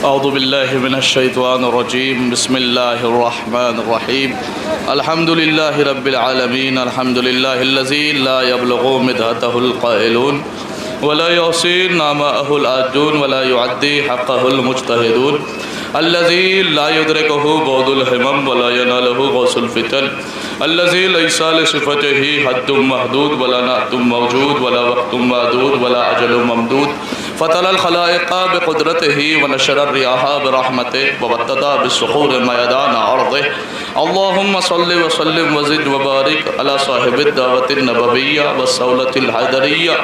औज़ुबिल्लाहि मिनश्शैतानिर्रजीम बिस्मिल्लाहिर्रहमानिर्रहीम अल्हम्दुलिल्लाहि रब्बिल आलमीन अल्हम्दुलिल्लाहिल्लज़ी ला यब्लुगु मिदहतहुल क़ाइलून वला युहसीन नामअहुल आदून वला युअद्दी हक़्क़हुल मुज्तहिदून अल्लज़ी ला युदरिकुहु बौदुल हिमम वला यनालुहु गौसुल फितन अल्लज़ी लैसा लिसिफ़तिही हद्दुम महदूद वला नाअतुम मौजूद वला वक़्तुम मादूद वला अजलुम ममदूद फ़तलल ख़लाइक़ा बिक़ुदरतिही व नशरर रियाहा बिरहमतिही व बत्तदा बिस्सुहूर मयदान अर्ज़िही अल्लाहुम्मा सल्लि व सल्लिम व ज़िद व बारिक अला साहिबिद दावतिन नबविय्या व सौलतिल हैदरिय्या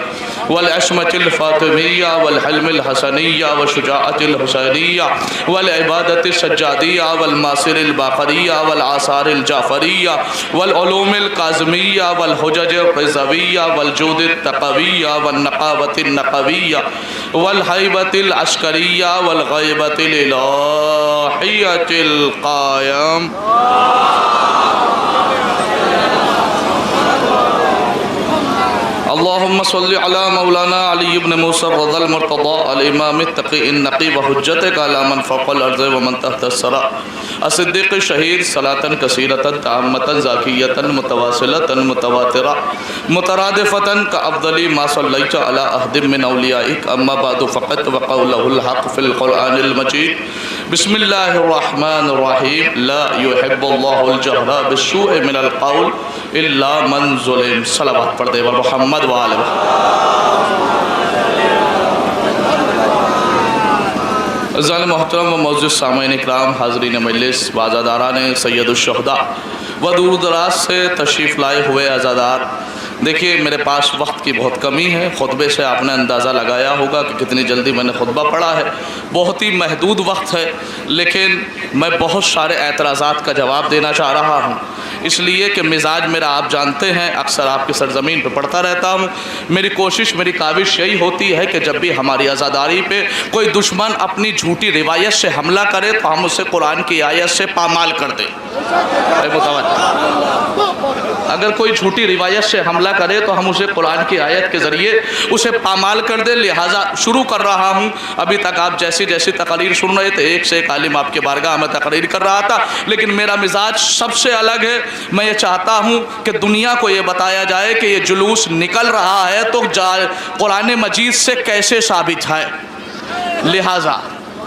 वल अस्मतिल फ़ातिमिय्या वल हिल्मिल हसनिय्या व शुजाअतिल हुसैनिय्या वल इबादतिस सज्जादिय्या वल मासिरिल बाक़रिय्या वल आसारिल जाफ़रिय्या वल उलूमिल काज़िमिय्या वल हुज्जजिर रिज़विय्या वल जूदित तक़विय्या वन नक़ावतिन नक़विय्या वल हैबतिल अस्करिय्या वल ग़ैबतिल इलाहिय्यतिल क़ायम अल्लाहुम्मा सल्लि अला मौलाना अली इब्न मूसा रज़ल मुर्तज़ा अल इमाम तक़ी नक़ी व हुज्जत अला मन फ़ौक़ल अर्ज़ व मन तहत सरा अस्सिद्दीक़ शहीद सलातन कसीरतन ताम्मतन ज़ाकियतन मुतवासिलतन मुतवातिरा मुतरादिफ़तन का अफ़ज़ली मा सल्लैत अला अहदिम मिन औलियाइक अम्मा बअदु फ़क़त व क़ौलुहुल हक़ फ़िल क़ुरआनिल मजीद बिस्मिल्लाहिर्रहमानिर्रहीम ला युहिब्बुल्लाहुल जहरा बिस्सूइ मिनल क़ौल इल्ला मन ज़ुलिम। सलावत पढ़ दे मोहम्मद व आले ज़ान मोहतरम व मौजूद सामईन इकराम हाज़रीन मजलिस वाज़ादारान सैयदुश्शुहदा व दूर दराज से तशरीफ़ लाए हुए अज़ादार, देखिए मेरे पास वक्त की बहुत कमी है। ख़ुतबे से आपने अंदाज़ा लगाया होगा कि कितनी जल्दी मैंने खुतबा पढ़ा है। बहुत ही महदूद वक्त है, लेकिन मैं बहुत सारे एतराज़ात का जवाब देना चाह रहा हूँ, इसलिए कि मिजाज मेरा आप जानते हैं, अक्सर आपकी सरज़मीन पर पढ़ता रहता हूँ। मेरी कोशिश, मेरी काविश यही होती है कि जब भी हमारी आज़ादारी पे कोई दुश्मन अपनी झूठी रिवायत से हमला करे तो हम उसे कुरान की आयत से पामाल कर दें। अगर कोई झूठी रिवायत से हमला करे तो हम उसे कुरान की आयत के ज़रिए उसे पामाल कर दें। लिहाजा शुरू कर रहा हूँ। अभी तक आप जैसी जैसी तकरीर सुन रहे थे, एक से एक आलिम आपके बारगाह में तकरीर कर रहा था, लेकिन मेरा मिजाज सबसे अलग है। मैं ये चाहता हूँ कि दुनिया को ये बताया जाए कि ये जुलूस निकल रहा है तो कुरान मजीद से कैसे साबित है। लिहाजा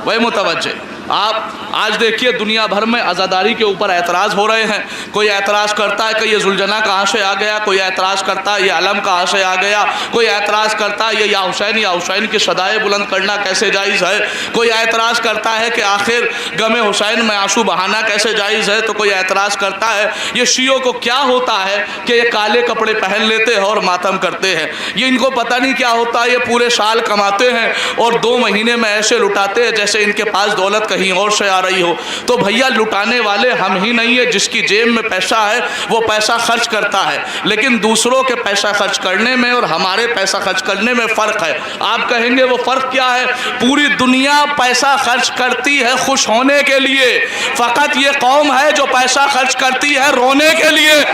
वह मुतवज्जे आप आज देखिए दुनिया भर में आज़ादारी के ऊपर एतराज़ हो रहे हैं। कोई एतराज़ करता है कि ये जुलजना कहाँ से आ गया, कोई एतराज़ करता है ये अलम कहाँ से आ गया, कोई एतराज़ करता है ये या हुसैन की सदाएँ बुलंद करना कैसे जायज़ है, कोई एतराज़ करता है कि आखिर गमे हुसैन में आंसू बहाना कैसे जायज़ है, तो कोई एतराज़ करता है ये शियों को क्या होता है कि ये काले कपड़े पहन लेते हैं और मातम करते हैं। ये इनको पता नहीं क्या होता है, ये पूरे साल कमाते हैं और 2 महीने में ऐसे लुटाते हैं जैसे इनके पास दौलत कहीं और से आ रही हो। तो भैया लुटाने वाले हम ही नहीं है, जिसकी जेब में पैसा है वो पैसा खर्च करता है, लेकिन दूसरों के पैसा खर्च करने में और हमारे पैसा खर्च करने में फ़र्क है। आप कहेंगे वो फ़र्क क्या है? पूरी दुनिया पैसा खर्च करती है खुश होने के लिए, फ़कत ये कौम है जो पैसा खर्च करती है रोने के लिए।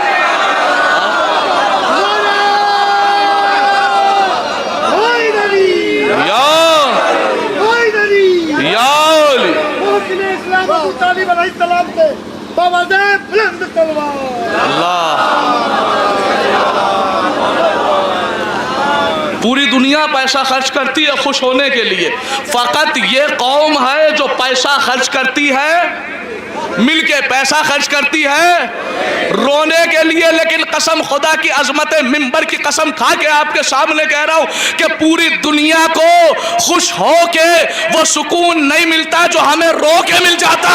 पूरी दुनिया पैसा खर्च करती है खुश होने के लिए, फ़कत ये कौम है जो पैसा खर्च करती है, मिलके पैसा खर्च करती है रोने के लिए। लेकिन कसम खुदा की अजमत मिंबर की कसम खा के आपके सामने कह रहा हूं कि पूरी दुनिया को खुश हो के वो सुकून नहीं मिलता जो हमें रो के मिल जाता।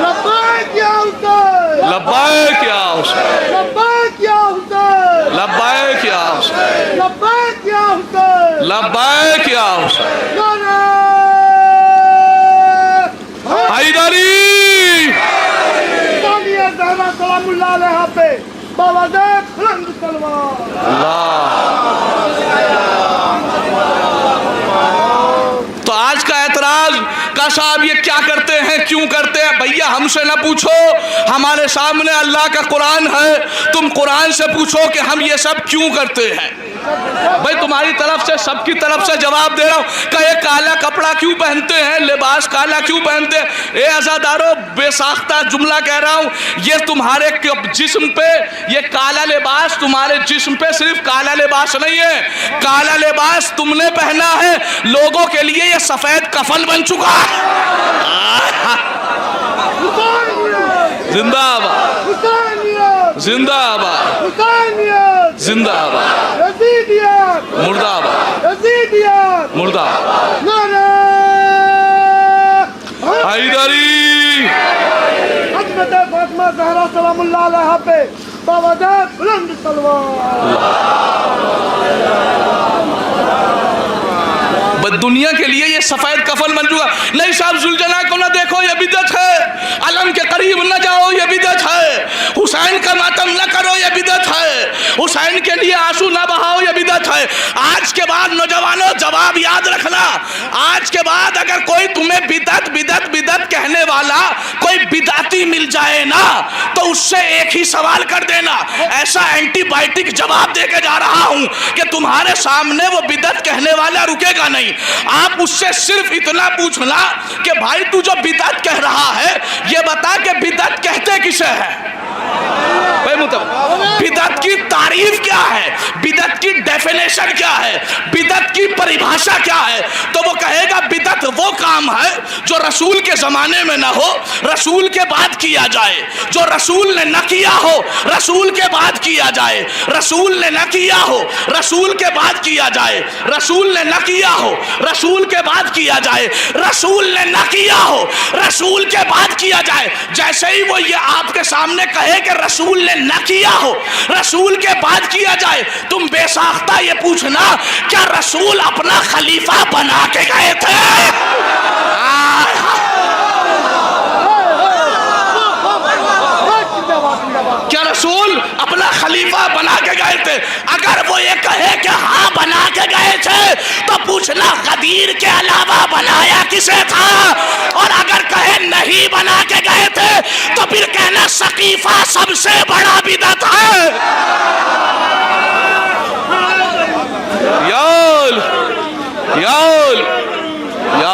लब्बैक या हुसैन, लब्बैक या हुसैन, लब्बैक या हुसैन, लब्बैक या हुसैन, लब्बैक या हुसैन, लब्बैक या हुसैन। हैदरी तो आज का एतराज का साहब ये क्या करते हैं, क्यों करते हैं? भैया हमसे ना पूछो, हमारे सामने अल्लाह का कुरान है। तुम कुरान से पूछो कि हम ये सब क्यों करते हैं। भाई तुम्हारी तरफ से, सबकी तरफ से जवाब दे रहा हूं। कहे काला कपड़ा क्यों पहनते हैं, लिबास काला क्यों पहनते हैं? ए अज़ादारों, बेसाख्ता जुमला कह रहा हूं, ये तुम्हारे जिस्म पे ये काला लिबास, तुम्हारे जिस्म पे सिर्फ काला लिबास नहीं है, काला लिबास तुमने पहना है, लोगों के लिए ये सफेद कफन बन चुका है। जिंदाबाद, जिंदाबाद, जिंदाबाद, मुर्दाबाद, मुर्दाबाद, हैदरी, फातिमा ज़हरा सलामुल्लाह अलैहा पे बावजूद बुलंद बस दुनिया के लिए ये सफेद कफन बन चुका। नहीं साहब, जुलजना को ना देखो, ये बिदअत है। अलम के करीब न जाओ, ये बिदअत है। हुसैन का मातम न करो, ये बिदअत है। हुसैन के लिए आंसू ना बहाओ, ये बिदअत है। आज के बाद नौजवानों, जवाब याद रखना, आज के बाद अगर कोई तुम्हें बिदअत बिदअत बिदअत कहने वाला कोई बिदअती मिल जाए ना, तो उससे एक ही सवाल कर देना। ऐसा एंटीबायोटिक जवाब दे के जा रहा हूं कि तुम्हारे सामने वो बिदअत कहने वाला रुकेगा नहीं। आप उससे सिर्फ इतना पूछना कि भाई तू जो बिदअत कह रहा है, ये बता कि बिदअत कहते किसे है? बिदअत की तारीफ क्या है, बिदअत की डेफिनेशन क्या है, बिदअत की परिभाषा क्या है? तो वो कहेगा बिदअत वो काम है जो रसूल के जमाने में ना हो, रसूल के बाद किया जाए। जो रसूल ने न किया हो, रसूल के बाद किया जाए। रसूल ने न किया हो, रसूल के बाद किया जाए। रसूल ने न किया हो, रसूल के बाद किया जाए। रसूल ने न किया हो, रसूल के बाद किया जाए। जैसे ही वो ये आपके सामने कहे कि रसूल ने न किया हो, रसूल के बाद किया जाए, तुम बेसाख्ता ये पूछना क्या रसूल अपना खलीफा बना के गए थे? क्या रसूल अपना खलीफा बना के गए थे? अगर वो ये कहे कि हाँ बना के गए थे, तो पूछना गदीर के अलावा बनाया किसे था? और अगर कहे नहीं बना के गए थे, तो फिर कहना सकीफा सबसे बड़ा बिदअत है। याल याल या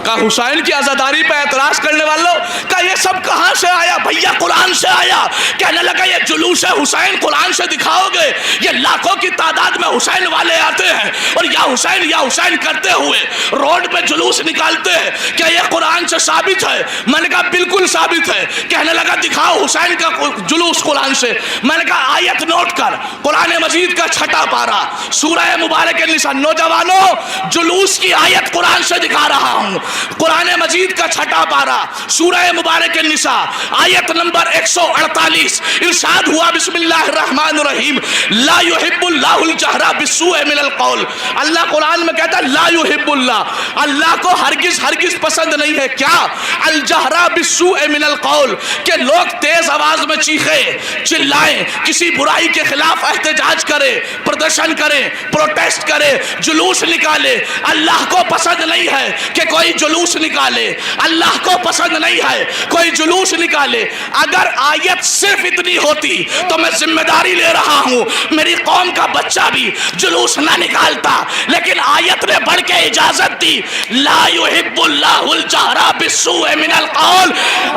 का हुसैन की आजादारी पे एतराज करने वालों का ये सब कहां से आया? भैया कुरान से आया। कहने लगा ये जुलूस है हुसैन कुरान से दिखाओगे? ये लाखों की तादाद में हुसैन वाले आते हैं और या हुसैन करते हुए रोड पे जुलूस निकालते हैं, क्या ये कुरान से साबित है? मैंने कहा बिल्कुल साबित है। कहने लगा दिखाओ हुसैन का जुलूस कुरान से। मैंने कहा आयत नोट कर, कुरान मजीद का 6वां पारा, सूरह मुबारक निसा। नौजवानों, जुलूस की आयत कुरान से दिखा रहा हूं। कुरान मजीद का 6वां पारा, सूरह मुबारक निसा, आयत नंबर 148। इरशाद हुआ बिस्मिल्लाहिर्रहमानिर्रहीम, ला युहिब्बुल्लाहुल जहरा बिस्सूइ मिनल कौल। अल्लाह कुरान में कहता है ला युहिब्बुल्लाह, अल्लाह को हरगिज पसंद नहीं है क्या? अल जहरा बिस्सूइ मिनल कौल, के लोग तेज आवाज में चीखे चिल्लाएं, किसी बुराई के खिलाफ एहतजाज करे, प्रदर्शन करे, प्रोटेस्ट करे, जुलूस निकाले। अल्लाह को पसंद नहीं है कि कोई जुलूस निकाले। अल्लाह को पसंद नहीं है कोई जुलूस निकाले। अगर आयत सिर्फ इतनी होती तो मैं जिम्मेदारी ले रहा हूं, मेरी कौम का बच्चा भी जुलूस ना निकालता, लेकिन आयत ने बढ़ के इजाजत दी, ला युहिब्बुल्लाहुल जहरा बिस्सूइ मिनल कौल।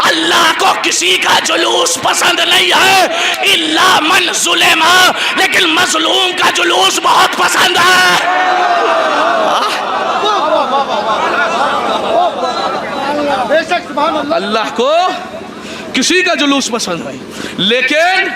अल्लाह को किसी का जुलूस पसंद नहीं है इल्ला मन जुलिमा, लेकिन मजलूम का जुलूस बहुत पसंद है। अल्लाह को किसी का जुलूस पसंद नहीं, लेकिन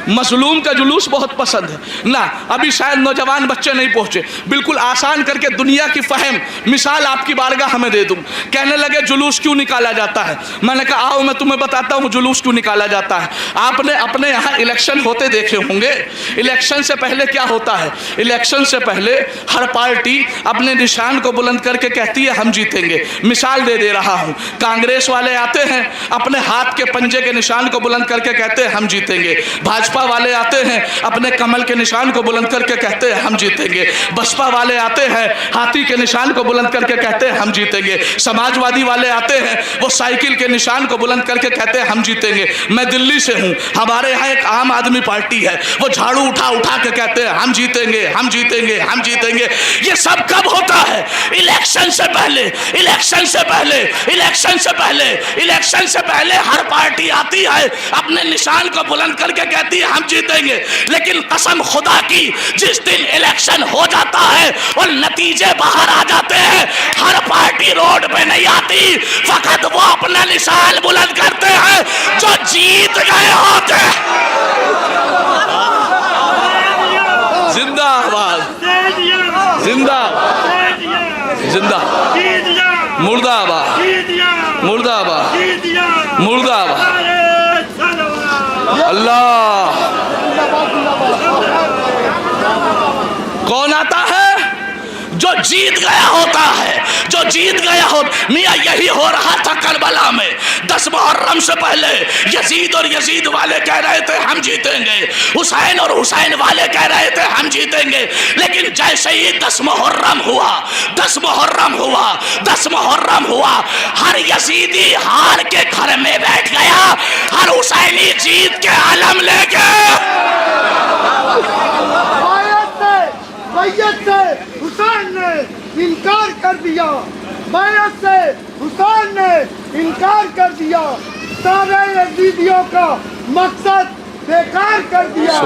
मजलूम का जुलूस बहुत पसंद है ना। अभी शायद नौजवान बच्चे नहीं पहुंचे, बिल्कुल आसान करके दुनिया की फहम मिसाल आपकी बारगाह हमें दे दूं। कहने लगे जुलूस क्यों निकाला जाता है? मैंने कहा आओ मैं तुम्हें बताता हूं जुलूस क्यों निकाला जाता है। आपने अपने यहाँ इलेक्शन होते देखे होंगे। इलेक्शन से पहले क्या होता है? इलेक्शन से पहले हर पार्टी अपने निशान को बुलंद करके कहती है हम जीतेंगे। मिसाल दे रहा हूँ, कांग्रेस वाले आते हैं अपने हाथ के पंजे के निशान को बुलंद करके कहते हैं हम जीतेंगे। भाजपा बसपा वाले आते हैं अपने कमल के निशान को बुलंद करके कहते हैं हम जीतेंगे। बसपा वाले आते हैं हाथी के निशान को बुलंद करके कहते हैं हम जीतेंगे। समाजवादी वाले आते हैं वो साइकिल के निशान को बुलंद करके कहते हैं हम जीतेंगे। मैं दिल्ली से हूँ, हमारे यहाँ एक आम आदमी पार्टी है, वो झाड़ू उठा उठा के कहते हैं हम जीतेंगे हम जीतेंगे हम जीतेंगे। ये सब कब होता है? इलेक्शन से पहले, इलेक्शन से पहले, इलेक्शन से पहले, इलेक्शन से पहले हर पार्टी आती है अपने निशान को बुलंद करके कहती है हम जीतेंगे। लेकिन कसम खुदा की जिस दिन इलेक्शन हो जाता है और नतीजे बाहर आ जाते हैं, हर पार्टी रोड पे नहीं आती, फकत वो अपना निशान बुलंद करते हैं जो जीत गए होते हैं। जिंदाबाद जिंदाबाद जिंदाबाद मुर्दाबाद मुर्दाबाद मुर्दाबाद। अल्लाह। कौन आता है? जो जीत गया होता है, जो जीत गया हो। मियाँ यही हो रहा था करबला में 10 मुहर्रम से पहले। यजीद और यजीद वाले कह रहे थे हम जीतेंगे, हुसैन और हुसैन वाले कह रहे थे हम जीतेंगे। लेकिन जैसे ही 10 मुहर्रम हुआ, 10 मुहर्रम हुआ, 10 मुहर्रम हुआ, हर यजीदी हार के घर में बैठ गया, हर हुसैनी जीत के आलम लेके बैयत से हुसैन ने इनकार कर दिया, बैयत से हुसैन ने इनकार कर दिया, सारे यजीदियों का मकसद बेकार कर दिया,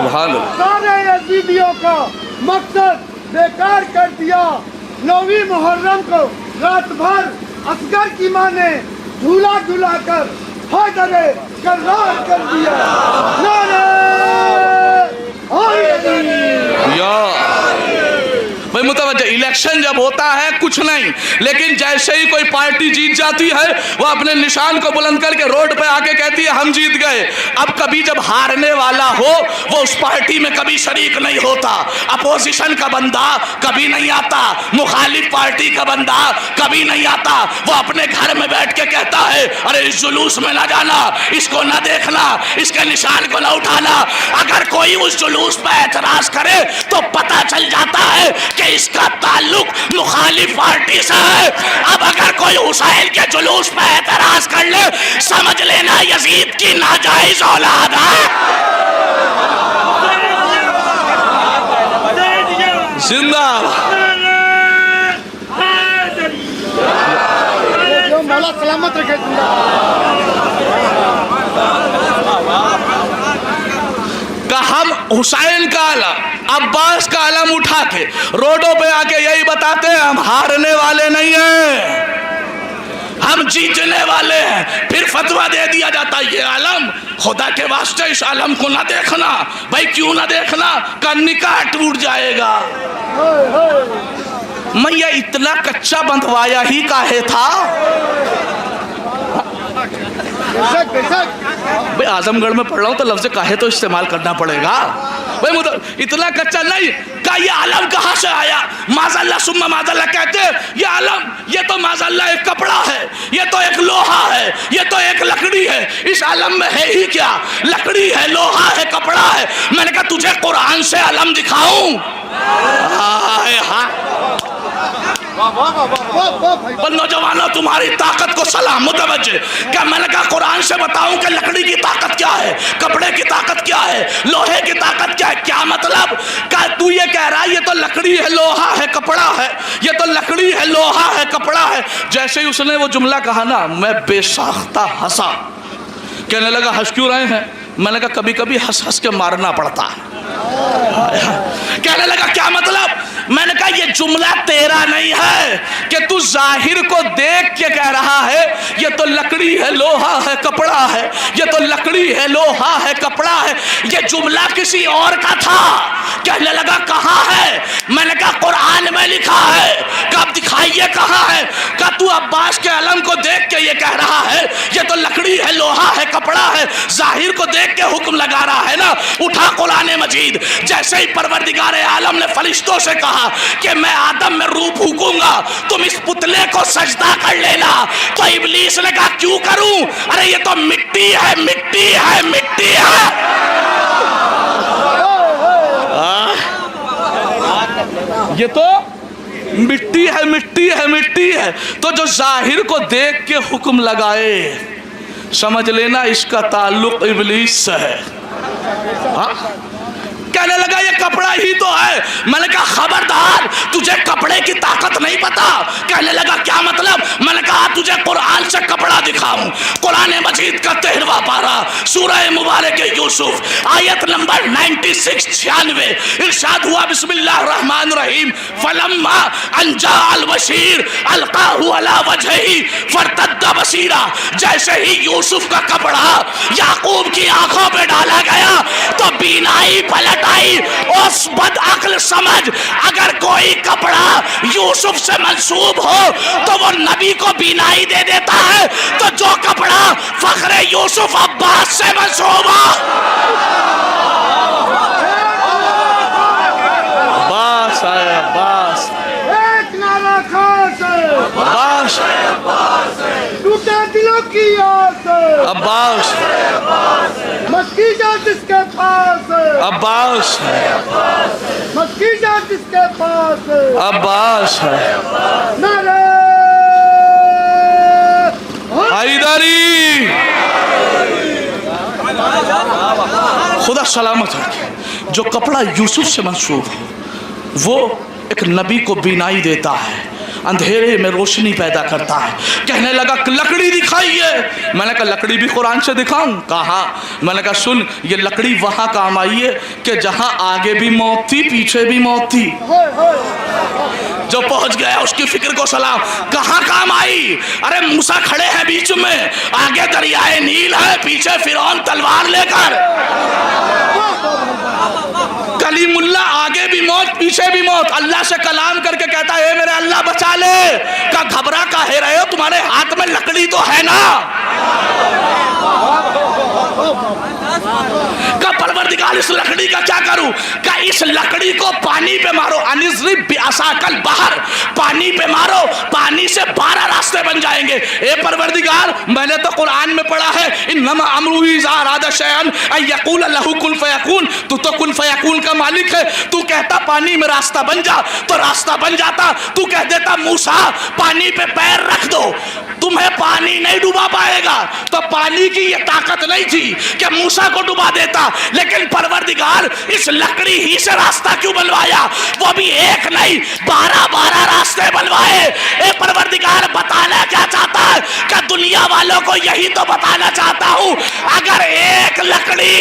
सारे यजीदियों का मकसद बेकार कर दिया। 9वीं मुहर्रम को रात भर असगर की मां ने झूला झूला कर हैदरे कर्रार कर दिया। नारे भाई मुतवज्जो, इलेक्शन जब होता है कुछ नहीं, लेकिन जैसे ही कोई पार्टी जीत जाती है वो अपने निशान को बुलंद करके रोड पे आके कहती है हम जीत गए। अब कभी जब हारने वाला हो वो उस पार्टी में कभी शरीक नहीं होता, अपोजिशन का बंदा कभी नहीं आता, मुखालिफ पार्टी का बंदा कभी नहीं आता। वो अपने घर में बैठ के कहता है अरे इस जुलूस में ना जाना, इसको ना देखना, इसके निशान को ना उठाना। अगर कोई उस जुलूस पर एतराज करे तो पता चल जाता है कि इसका ताल्लुक मुखालिफ पार्टी से है। अब अगर कोई हुसैन के जुलूस पर एतराज कर ले समझ लेना यजीद की नाजायज औलाद है। जिंदाबाद। मौला सलामत रखे। हम हुसैन का आलम, अब्बास का आलम उठा के रोडों पे आके यही बताते हैं हम हारने वाले नहीं हैं, हम जीतने वाले हैं। फिर फतवा दे दिया जाता है ये आलम खुदा के वास्ते इस आलम को ना देखना। भाई क्यों ना देखना? का निकाह टूट जाएगा। मैं ये इतना कच्चा बंधवाया ही काहे था? भाई आजमगढ़ में पढ़ रहा हूँ तो लफ्ज़ काहे तो इस्तेमाल करना पड़ेगा। भाई मतलब इतना कच्चा नहीं का ये आलम कहाँ से आया? माज़अल्लाह सुम्मा माज़अल्लाह कहते हैं ये आलम, ये तो माज़अल्लाह एक कपड़ा है, ये तो एक लोहा है, ये तो एक लकड़ी है। इस आलम में है ही क्या? लकड़ी है, लोहा है, कपड़ा है। मैंने कहा तुझे कुरान से आलम दिखाऊं? नौजवानों तुम्हारी ताकत को सलाम। मुतवज्जे क्या मैंने कहा कुरान से बताऊं कि लकड़ी की ताकत क्या है, कपड़े की ताकत क्या है, लोहे की ताकत क्या है? क्या मतलब? क्या तू ये कह रहा है ये तो लकड़ी है, लोहा है, कपड़ा है, ये तो लकड़ी है, लोहा है, कपड़ा है। जैसे ही उसने वो जुमला कहा ना मैं बेसाख्ता हंसा। कहने लगा हंस क्यों रहे हैं? मैंने कहा कभी कभी हंस हंस के मारना पड़ता है। कहने लगा क्या मतलब? मैंने कहा ये जुमला तेरा नहीं है कि तू जाहिर को देख के कह रहा है ये तो लकड़ी है, लोहा है, कपड़ा है, ये तो लकड़ी है, लोहा है, कपड़ा है। ये जुमला किसी और का था। कहने लगा कहाँ है? मैंने कहा कुरान में लिखा है। कब दिखाइए कहाँ है? का तू अब्बास के आलम को देख के ये कह रहा है ये तो लकड़ी है, लोहा है, कपड़ा है, जाहिर को देख के हुक्म लगा रहा है ना? उठा कुरान मजीद। जैसे ही परवरदिगार आलम ने फरिश्तों से कहा कि मैं आदम में रूह फूकूंगा, तुम इस पुतले को सजदा कर लेना, तो इब्लीस ने कहा क्यों करूं? अरे ये तो मिट्टी है, मिट्टी है, मिट्टी है। ये तो मिट्टी है, मिट्टी है, मिट्टी है। तो जो जाहिर को देख के हुक्म लगाए, समझ लेना इसका ताल्लुक इब्लीस से है। हाँ? कहने लगा ये कपड़ा ही तो है। मैंने कहा खबरदार, तुझे कपड़े की ताकत नहीं पता। कहने लगा क्या मतलब? मैंने कहा तुझे कुरान से कपड़ा दिखाऊं। कुरान मजीद का 13वां पारा, सूरह मुबारक यूसुफ, आयत नंबर 96-96, इरशाद हुआ बिस्मिल्लाहिर्रहमानिर्रहीम, फलम्मा अंजा अल बशीर अलकाहु अला वजही फरतद्दा बसीरा। जैसे ही यूसुफ का कपड़ा याकूब की आंखों पे डाला गया तो बीनाई पलट आई। उस बदअक्ल समझ, अगर कोई कपड़ा यूसुफ से मंसूब हो तो वो नबी को बीनाई दे देता है, तो जो कपड़ा फखरे यूसुफ अब्बास से मंसूब हो। अब्बास है, अब्बास, एक नारा खास है, अब्बास, टूटे दिलों की आस है, अब्बास, मस्की जात इसके पास है, अब्बास है, मस्की जात इसके पास है, अब्बास है, नारे हैदरी। खुदा सलामत है। जो कपड़ा यूसुफ से मंसूब हो वो एक नबी को बीनाई देता है, अंधेरे में रोशनी पैदा करता है। कहने लगा लकड़ी दिखाइए। मैंने कहा लकड़ी भी कुरान से दिखाऊं? कहा। मैंने कहा सुन, ये लकड़ी वहां काम आई है कि जहां आगे भी मौत थी पीछे भी मौत थी। जो पहुंच गया उसकी फिक्र को सलाम। कहां काम आई? अरे मूसा खड़े हैं बीच में, आगे दरियाए नील है, पीछे फिरौन तलवार लेकर। कलीमुल्ला आगे भी मौत पीछे भी मौत। अल्लाह से कलाम करके कहता है मेरे अल्लाह बचा ले। का घबरा काहे रहे हो, तुम्हारे हाथ में लकड़ी तो है ना। का परवरदिगार इस लकड़ी का क्या करूं? का इस लकड़ी को पानी पे मारो, अनिज़रिब बिअसाकल बहर, पानी पे मारो, पानी से 12 रास्ते बन जाएंगे। ए परवरदिगार, मैंने तो कुरान में पढ़ा है इन्नमा अमरुहु इज़ा अरादा शैअन अन यक़ूल लहू कुन फयकून। तू तो कुन फयकून का मालिक है। तू कहता पानी में रास्ता बन जा तो रास्ता बन जाता। तू कह देता मूसा पानी पे पैर रख दो, तुम्हें पानी नहीं डुबा पाएगा। तो पानी की ये ताकत नहीं थी कि मूसा को डुबा देता, लेकिन परवरदिगार इस लकड़ी ही से रास्ता क्यों बनवाया? वो भी एक नहीं 12 रास्ते बनवाए। ए परवरदिगार बताना क्या चाहता है? कि दुनिया वालों को यही तो बताना चाहता हूं, अगर एक लकड़ी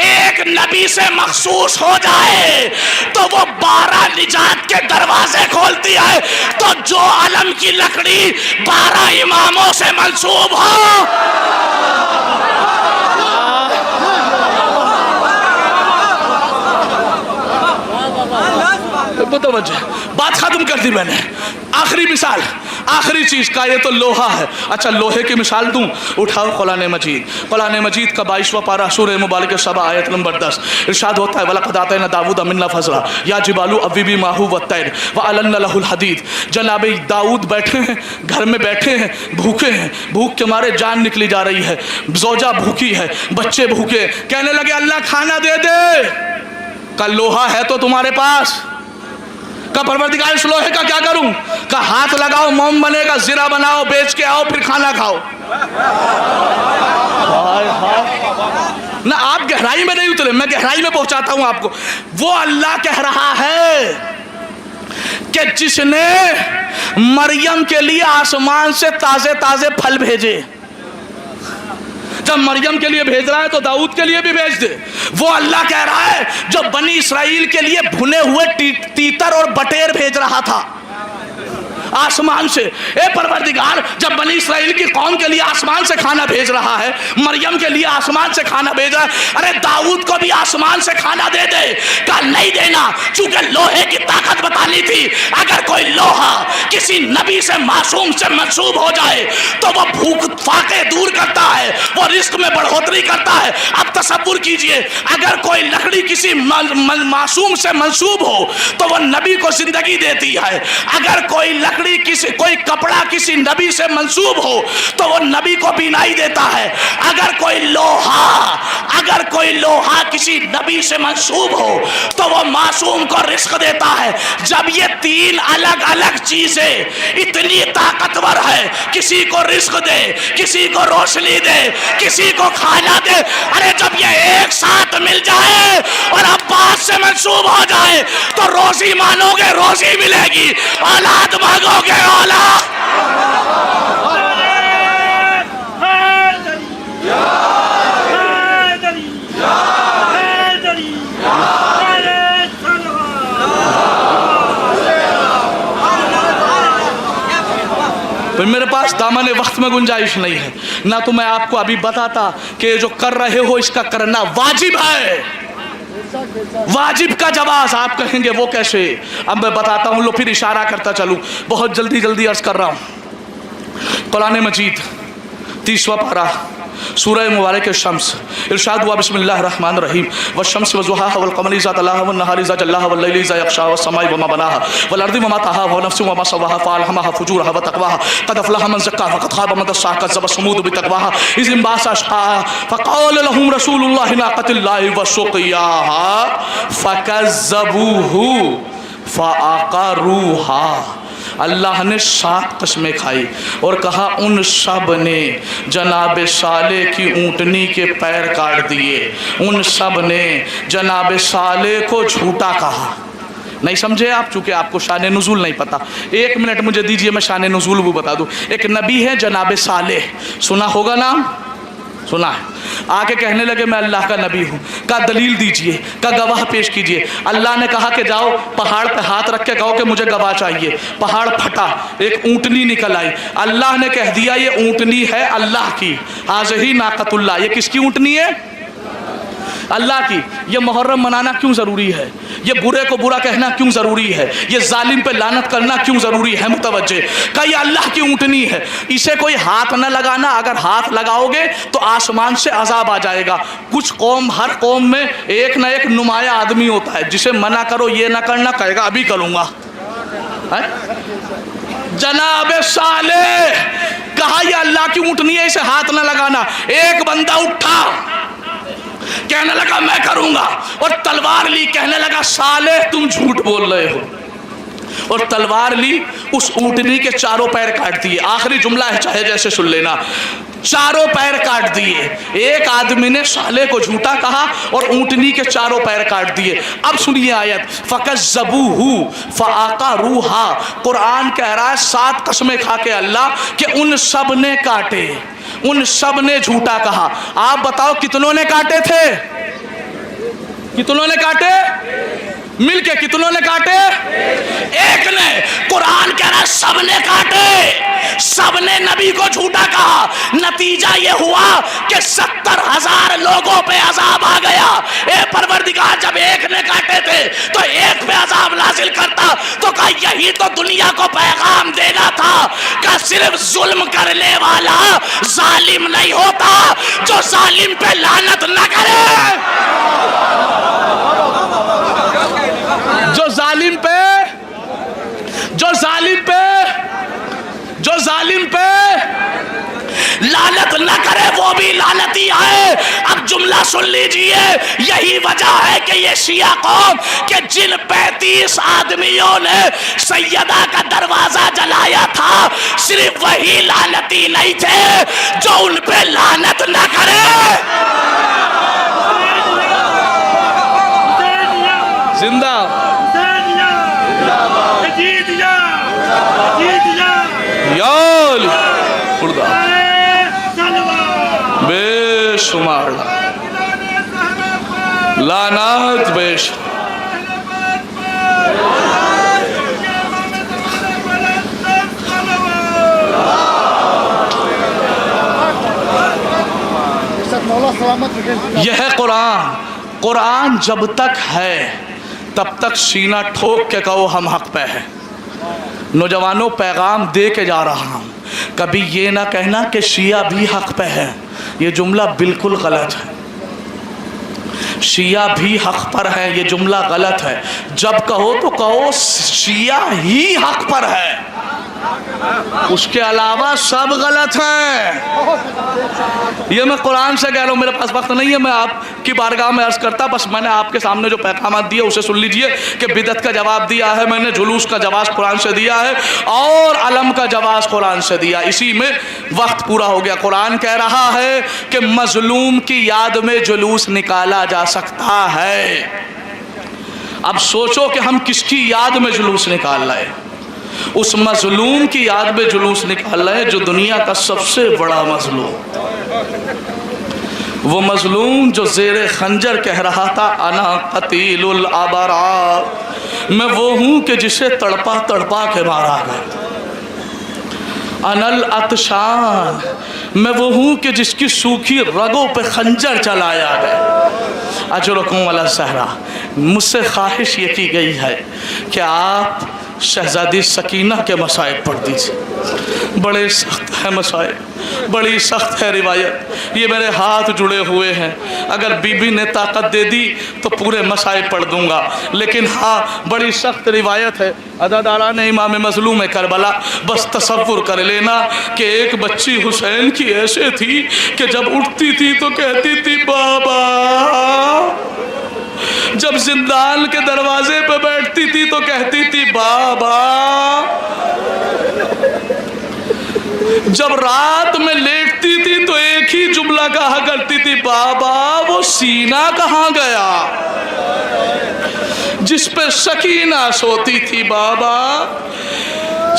एक नबी से मखसूस हो जाए तो वो 12 निजात के दरवाजे खोलती है। तो जो अलम की लकड़ी 12 इमामों से मंसूब हो, बात खत्म कर दी मैंने। आखिरी मिसाल, आखिरी चीज का, ये तो लोहा है। अच्छा लोहे की मिसाल दूं? उठाओ कुरान मजीद, कुरान मजीद का 22वां पारा, सूरह मुबारक 7 आयत नंबर 10, इरशाद होता है वलक़द आतैना दाऊद मिन्ना फज़ला या जिबालु अव्विबी माहू वत्तैर व अलन्ना लहुल हदीद। जनाब दाऊद बैठे हैं, घर में बैठे हैं, भूखे हैं, भूख के मारे जान निकली जा रही है, ज़ौजा भूखी है, बच्चे भूखे। कहने लगे अल्लाह खाना दे दे। का लोहा है तो तुम्हारे पास? का परवरदिगार इस लोहे का क्या करूं? का हाथ लगाओ मोम बनेगा, जीरा बनाओ, बेच के आओ, फिर खाना खाओ। ना आप गहराई में नहीं उतरे, मैं गहराई में पहुंचाता हूं आपको। वो अल्लाह कह रहा है कि जिसने मरियम के लिए आसमान से ताजे ताजे फल भेजे, जब मरियम के लिए भेज रहा है तो दाऊद के लिए भी भेज दे। वो अल्लाह कह रहा है जो बनी इसराइल के लिए भुने हुए तीतर और बटेर भेज रहा था आसमान से। ए परवरदिगार, जब बनी इसराइल की कौम के लिए आसमान से खाना भेज रहा है, मरियम के लिए आसमान से खाना भेज रहा है, अरे दाऊद को भी आसमान से खाना दे दे। का नहीं देना, चूंकि लोहे की ताकत बतानी थी। अगर कोई लोहा किसी नबी से मासूम से मंसूब हो जाए तो वो भूख फाके दूर करता है, वो रिस्क में बढ़ोतरी करता है। अब तसव्वुर कीजिए, अगर कोई लकड़ी किसी मासूम से मंसूब हो तो वो नबी को जिंदगी देती है। अगर कोई लकड़ी कोई कपड़ा किसी नबी से मंसूब हो तो वो नबी को बीनाई देता है। अगर कोई लोहा अगर कोई लोहा किसी नबी से मंसूब हो तो वो मासूम को रिस्क देता है। जब ये तीन अलग अलग चीजें इतनी ताकतवर है, किसी को रिस्क दे, किसी को रोशनी दे, किसी को खाना दे, अरे जब ये एक साथ मिल जाए और अब्बास से मंसूब हो जाए तो रोजी मानोगे रोजी मिलेगी, औलाद मांगोगे औलाद। तो मेरे पास दामन वक्त में गुंजाइश नहीं है, ना तो मैं आपको अभी बताता कि जो कर रहे हो इसका करना वाजिब है। वाजिब का जवाब आप कहेंगे वो कैसे, अब मैं बताता हूँ। लो फिर इशारा करता चलूँ, बहुत जल्दी जल्दी अर्ज कर रहा हूँ। कुरान मजीद 30वां पारा सूरह मुबारक शम्स, इरशाद हुआ बिस्मिल्लाहिर्रहमानिर्रहीम वश्शम्सि वज़ुहाहा वल्क़मरि इज़ा तलाहा वन्नहारि इज़ा जल्लाहा वल्लैलि इज़ा यग़शाहा वस्समाइ वमा बनाहा वल्अर्दि वमा तहाहा वनफ्सिन वमा सव्वाहा फ़अल्हमहा फ़ुजूरहा वतक़वाहा क़द अफ़लहा मन ज़क्काहा वक़द ख़ाब मन दस्साहा कज़्ज़बत समूद बितक़वाहा इज़ इंबअसा अशक़ाहा फ़क़ाल लहुम रसूलुल्लाहि नाक़तिल्लाहि वसुक़ियाहा फ़कज़्ज़बूहु फ़अक़रूहा। अल्लाह ने 7 कस्में खाई और कहा उन सब ने जनाब साले की ऊँटनी के पैर काट दिए, उन सब ने जनाब साले को झूठा कहा। नहीं समझे आप, चूँकि आपको शान नुज़ूल नहीं पता। 1 मिनट मुझे दीजिए, मैं शान नुज़ूल भी बता दूँ। एक नबी है जनाब साले, सुना होगा नाम, सुना है। आके कहने लगे मैं अल्लाह का नबी हूँ। का दलील दीजिए, का गवाह पेश कीजिए। अल्लाह ने कहा कि जाओ पहाड़ पे हाथ रख के कहो कि मुझे गवाह चाहिए। पहाड़ फटा, एक ऊँटनी निकल आई। अल्लाह ने कह दिया ये ऊँटनी है अल्लाह की, हाज़िही नाक़तुल्लाह। ये किसकी ऊँटनी है? अल्लाह की। ये मुहर्रम मनाना क्यों ज़रूरी है? ये बुरे को बुरा कहना क्यों ज़रूरी है? ये जालिम पे लानत करना क्यों ज़रूरी है? मुतवज्जे का ये अल्लाह की ऊँटनी है, इसे कोई हाथ न लगाना। अगर हाथ लगाओगे तो आसमान से अजाब आ जाएगा। कुछ कौम, हर कौम में एक ना एक नुमाया आदमी होता है, जिसे मना करो ये ना करना, कहेगा अभी करूँगा। जनाब साले कहा ये अल्लाह की ऊँटनी है, इसे हाथ न लगाना। एक बंदा उठा, कहने लगा मैं करूंगा, और तलवार ली, कहने लगा साले तुम झूठ बोल रहे हो, और तलवार ली, उस ऊँटनी के चारों पैर काट दिए। आखिरी जुमला है, चाहे जैसे सुन लेना। चारों पैर काट दिए। एक आदमी ने साले को झूठा कहा और ऊँटनी के चारों पैर काट दिए। अब सुनिए आयत, फ़कज़्ज़बूहु फ़अक़रूहा। कुरान कह रहा है 7 कस्में खा के अल्लाह कि उन सब ने काटे, उन सब ने झूठा कहा। आप बताओ कितनों ने काटे थे? कितनों ने काटे? मिलके कितनों ने काटे? एक ने। कुरान कह रहा है सब ने काटे, सब ने नबी को झूठा कहा। नतीजा ये हुआ कि 70,000 लोगों पे अजाब आ गया। ए परवरदिगार, जब एक ने काटे थे तो एक पे अजाब नाजिल करता तो क्या यही तो दुनिया को पैगाम देना था कि सिर्फ जुल्म करने वाला जालिम नहीं होता, जो जालिम पे लानत न करे, जो जालिम पे, जो जालिम पे, जो जालिम पे लानत न करे वो भी लानती है। अब जुमला सुन लीजिए, यही वजह है कि ये शिया कौम के जिन 35 आदमियों ने सैयदा का दरवाजा जलाया था, सिर्फ वही लानती नहीं थे जो उन पे लानत न करे। जिंदा बेशुमार लानत बेश। यह है कुरान। कुरान जब तक है तब तक सीना ठोक के कहो हम हक पे है। नौजवानों, पैगाम दे के जा रहा हूँ, कभी ये ना कहना कि शिया भी हक पे है। ये जुमला बिल्कुल गलत है। शिया भी हक पर है, ये जुमला गलत है। जब कहो तो कहो शिया ही हक पर है। उसके अलावा सब गलत हैं। ये मैं कुरान से कह रहा हूँ, मेरे पास वक्त नहीं है, मैं आपकी बारगाह में अर्ज करता, बस मैंने आपके सामने जो पैगाम दिए उसे सुन लीजिए कि बिदअत का जवाब दिया है मैंने, जुलूस का जवाब कुरान से दिया है और अलम का जवाब कुरान से दिया। इसी में वक्त पूरा हो गया। कुरान कह रहा है कि मजलूम की याद में जुलूस निकाला जा सकता है। अब सोचो कि हम किसकी याद में जुलूस निकाल रहे हैं? उस मजलूम की याद में जुलूस निकाल रहे हैं जो दुनिया का सबसे बड़ा मजलूम, वो मजलूम जो ज़ेरे खंजर कह रहा था अना कतीलुल अबरार, मैं वो हूँ कि जिसे तड़पा तड़पा के मारा गया। अनल अतशान, मैं वो हूँ कि जिसकी सूखी रगों पे खंजर चलाया गया। अजरकुम अला सहरा, मुझसे ख्वाहिश ये की गई है कि आप शहजादी सकीना के मसाइल पढ़ दीजिए। बड़े सख्त है मसाइल, बड़ी सख्त है रिवायत, ये मेरे हाथ जुड़े हुए हैं। अगर बीबी ने ताकत दे दी तो पूरे मसाइल पढ़ दूंगा, लेकिन हाँ बड़ी सख्त रिवायत है। अदादारा ने इमाम मजलूम करबला, बस तसव्वुर कर लेना कि एक बच्ची हुसैन की ऐसे थी कि जब उठती थी तो कहती थी बाबा, जब जिंदान के दरवाजे पे बैठती थी तो कहती थी बाबा, जब रात में लेटती थी तो एक ही जुमला कहा करती थी बाबा, वो सीना कहाँ गया जिस पे सकीना सोती थी। बाबा,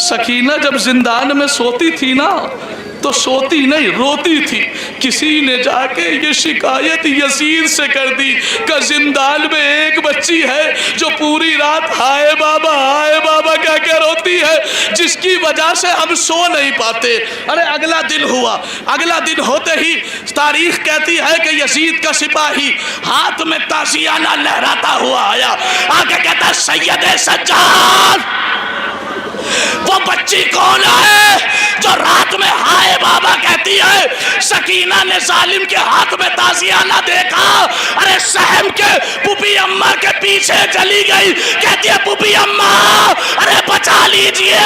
सकीना जब जिंदान में सोती थी ना तो सोती नहीं, रोती थी। किसी ने जाके ये शिकायत यजीद से कर दी कि जिंदान में एक बच्ची है जो पूरी रात हाय बाबा क्या क्या रोती है, जिसकी वजह से हम सो नहीं पाते। अरे अगला दिन हुआ, अगला दिन होते ही तारीख कहती है कि यजीद का सिपाही हाथ में ताजियाना लहराता हुआ आया, आके कहता सैयद सज्जाद, वो बच्ची कौन है जो रात में हाय बाबा कहती है? सकीना ने जालिम के हाथ में ताजियाना देखा, अरे सहम के पुपी अम्मा के पीछे चली गई, कहती है पुपी अम्मा अरे बचा लीजिए,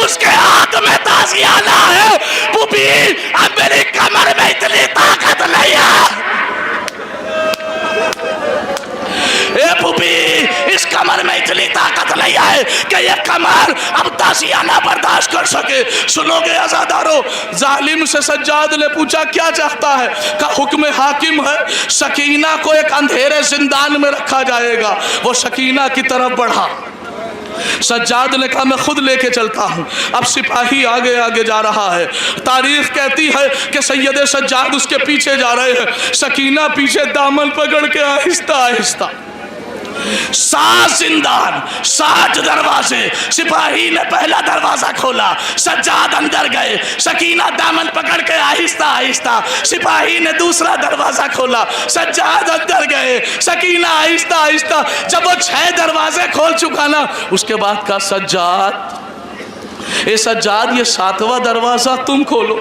उसके हाथ में ताजियाना है। पुपी, अब मेरी कमर में इतनी ताकत नहीं है। ए पुपी, इस कमर में इतनी ताकत नहीं है कि ये कमर अब ताजियाना बर्दाश्त कर सके। सुनोगे अज़ादारो, जालिम से सज्जाद ने पूछा क्या चाहता है? का हुक्म हाकिम है, सकीना को एक अंधेरे जिंदान में रखा जाएगा। वो सकीना की तरफ बढ़ा, सज्जाद ने कहा मैं खुद लेके चलता हूँ। अब सिपाही आगे आगे जा रहा है। तारीख कहती है कि सैयद सज्जाद उसके पीछे जा रहे हैं, सकीना पीछे दामन पकड़ के आहिस्ता आहिस्ता। 7 जिंदान, 7 दरवाजे। सिपाही ने पहला दरवाजा खोला, सज्जाद अंदर गए, सकीना दामन पकड़ के आहिस्ता आहिस्ता। सिपाही ने दूसरा दरवाजा खोला, सज्जाद अंदर गए, सकीना आहिस्ता आहिस्ता। जब वो 6 दरवाजे खोल चुका ना, उसके बाद कहा सज्जाद, ए सज्जाद ये 7वां दरवाजा तुम खोलो।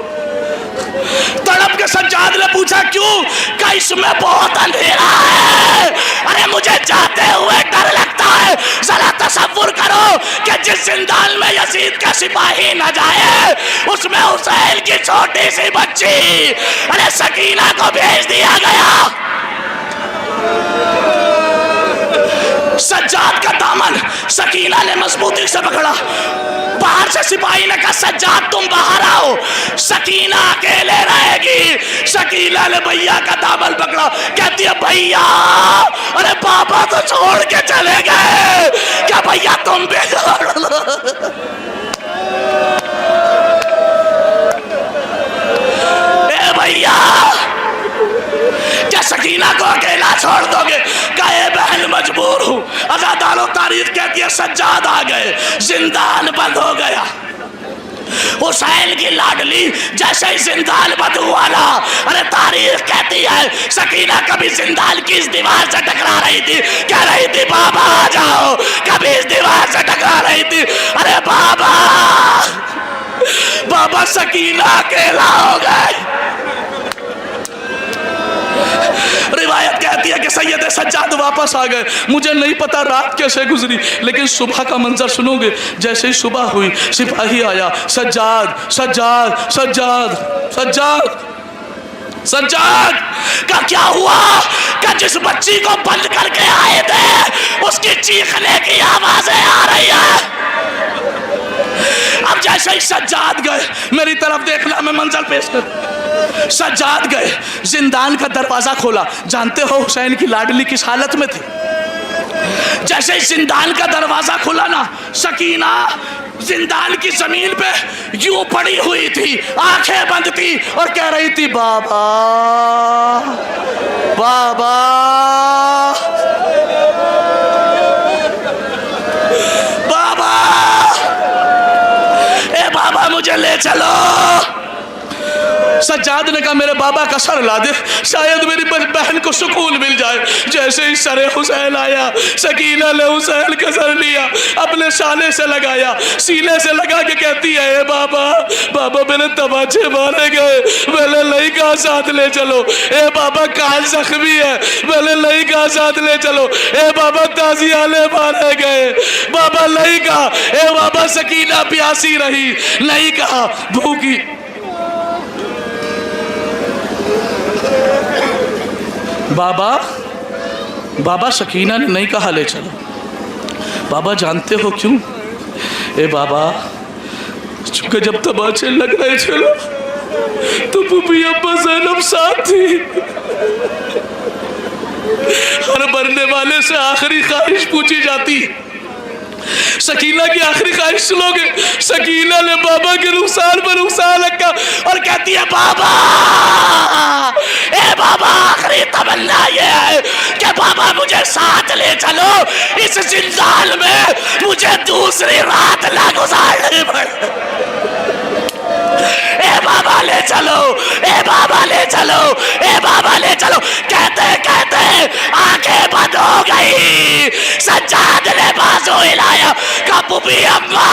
तड़प के सज्जाद ने पूछा क्यों? क्या इसमें बहुत अंधेरा है? अरे मुझे जाते हुए डर लगता है। जरा तसव्वुर करो कि जिस जिंदान में यजीद का सिपाही न जाए उसमें हुसैन की छोटी सी बच्ची अरे सकीना को भेज दिया गया। सज्जाद का दामन सकीना ने मजबूती से पकड़ा। बाहर से सिपाही ने कहा सज्जाद तुम बाहर आओ, सकीना अकेले रहेगी। सकीना ने भैया का दामन पकड़ा, कहती है भैया, अरे पापा तो छोड़ के चले गए, क्या भैया तुम भी छोड़ लो? ए भैया, क्या सकीना को अकेला छोड़ दोगे? कहे बहन मजबूर हूं। अज़ादारो, तारीख कहती है सज्जाद आ गए, जिंदान बंद हो गया। हुसैन की लाडली जैसे ही जिंदान बंद हुआ ना, अरे तारीख कहती है सकीना कभी जिंदान की इस दीवार से टकरा रही थी, कह रही थी बाबा आ जाओ, कभी इस दीवार से टकरा रही थी, अरे बाबा बाबा सकीना अकेला हो गए। रिवायत कहती है कि के सैयद सज्जाद वापस आ गए। मुझे नहीं पता रात कैसे गुजरी, लेकिन सुबह का मंजर सुनोगे। जैसे ही सुबह हुई, सिपाही आया, सज्जाद सज्जाद सज्जाद सज्जाद सज्जाद का क्या हुआ? का जिस बच्ची को बंद करके आए थे उसकी चीखने की आवाजें आ रही है। अब जैसे ही सज्जाद गए, मेरी तरफ देखना, मैं मंजर पेश कर। सज्जाद गए, जिंदान का दरवाजा खोला। जानते हो हुसैन की लाडली किस हालत में थी? जैसे ही जिंदान का दरवाजा खुला ना, सकीना जिंदान की जमीन पे यूं पड़ी हुई थी, आंखें बंद थी और कह रही थी बाबा बाबा बाबा, ए बाबा मुझे ले चलो। सज्जाद ने कहा मेरे बाबा का सर ला दे, शायद मेरी बहन को सुकून मिल जाए। जैसे ही सरे हुसैन आया, सकीना ने हुसैन का सर लिया, अपने शाले से लगाया, सीने से लगा के कहती है ए बाबा बाबा मेरे तमाचे मारे गए, मैंने लई का साथ ले चलो। ए बाबा कान जख्मी है, मैंने लई का साथ ले चलो। ए बाबा ताजियाले मारे गए, बाबा लई का। ए बाबा सकीना प्यासी रही, नहीं कहा भूखी। बाबा बाबा सकीना ने नहीं कहा ले चलो। बाबा जानते हो क्यों? ए बाबा चूंकि जब तमाचे लग रहे चलो तो बुबी अब्बा ज़ैनब साथ थी। हर मरने वाले से आखिरी ख्वाहिश पूछी जाती। सकीना की आखिरी ख्वाहिश सुनोगे? सकीना ने बाबा के रुखसार पर रुखसार रखा और कहती है बाबा, ए बाबा आखिरी तमन्ना ये है कि बाबा मुझे साथ ले चलो, इस जिंदान में मुझे दूसरी रात ना गुजारनी पड़े। ए बाबा ले चलो, ए बाबा ले चलो, ए बाबा ले चलो। कहते कहते आंखें बंद हो गई। सज्जाद ने बाजू हिलाया, कबूबी अम्मा